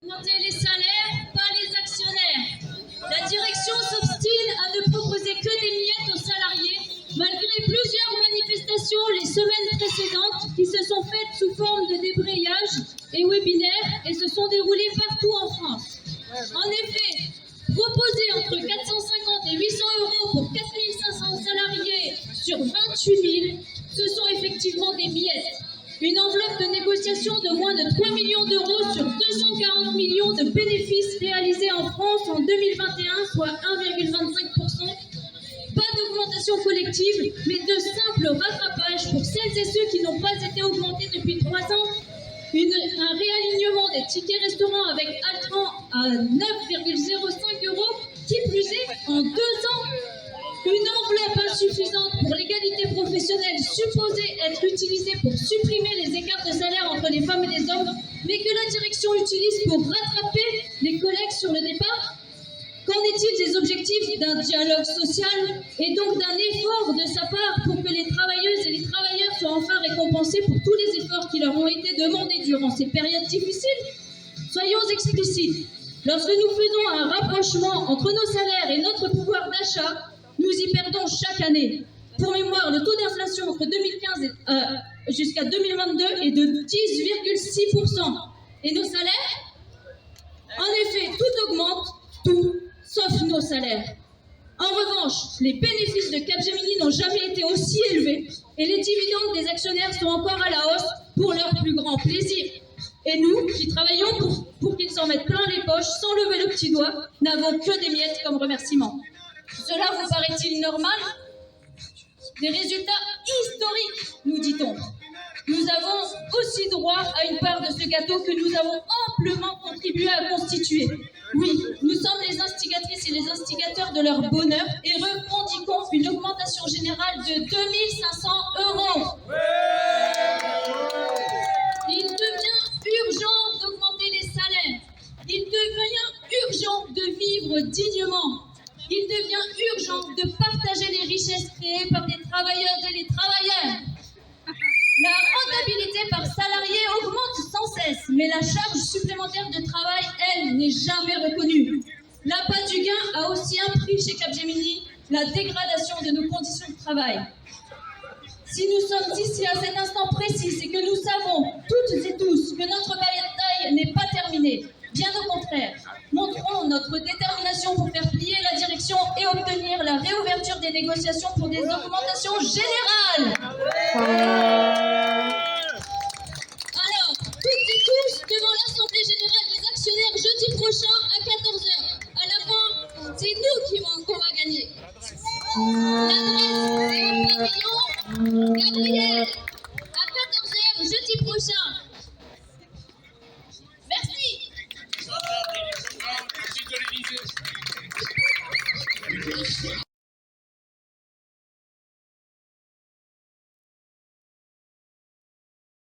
augmenter les salaires, pas les actionnaires. La direction s'obstine à ne proposer que des miettes aux salariés, malgré plusieurs manifestations les semaines précédentes qui se sont faites sous forme de débrayage et webinaires et se sont déroulées partout en France. En effet, proposer entre 450 et 800 euros pour 4 500 salariés sur 28 000, ce sont effectivement des miettes. Une enveloppe de négociation de moins de 3 millions d'euros sur 240 millions de bénéfices réalisés en France en 2021, soit 1,25%. Pas d'augmentation collective, mais de simple rattrapage pour celles et ceux qui n'ont pas été augmentés depuis 3 ans. Un réalignement des tickets restaurants avec Altran à 9,05 euros, qui plus est en 2 ans. Une enveloppe insuffisante pour l'égalité professionnelle supposée être utilisée pour supprimer les écarts de salaire entre les femmes et les hommes, mais que la direction utilise pour rattraper les collègues sur le départ. Qu'en est-il des objectifs d'un dialogue social et donc d'un effort de sa part pour que les travailleuses et les travailleurs soient enfin récompensés pour tous les efforts qui leur ont été demandés durant ces périodes difficiles? Soyons explicites. Lorsque nous faisons un rapprochement entre nos salaires et notre pouvoir d'achat, nous y perdons chaque année. Pour mémoire, le taux d'inflation entre 2015 jusqu'à 2022 est de 10,6%. Et nos salaires? En effet, tout augmente, tout, sauf nos salaires. En revanche, les bénéfices de Capgemini n'ont jamais été aussi élevés et les dividendes des actionnaires sont encore à la hausse pour leur plus grand plaisir. Et nous, qui travaillons pour qu'ils s'en mettent plein les poches sans lever le petit doigt, n'avons que des miettes comme remerciement. Cela vous paraît-il normal? Des résultats historiques, nous dit-on. Nous avons aussi droit à une part de ce gâteau que nous avons amplement contribué à constituer. Oui, nous sommes les instigatrices et les instigateurs de leur bonheur et revendiquons une augmentation générale de 2 500 euros. Il devient urgent d'augmenter les salaires. Il devient urgent de vivre dignement. Il devient urgent de partager les richesses créées par les travailleuses et les travailleurs. La rentabilité par salarié augmente sans cesse, mais la charge supplémentaire de travail, elle, n'est jamais reconnue. L'appât du gain a aussi un prix chez Capgemini, la dégradation de nos conditions de travail. Si nous sommes ici à cet instant précis, c'est que nous savons, toutes et tous, que notre bataille n'est pas terminée. Bien au contraire, montrons notre détermination pour faire plier la direction et obtenir la réouverture des négociations pour des augmentations générales. Alors, toutes et tous, devant l'Assemblée Générale des Actionnaires jeudi prochain à 14 h. À la fin, c'est nous qu'on va gagner. L'adresse, c'est au pavillon Gabriel à 14 h jeudi prochain. Merci.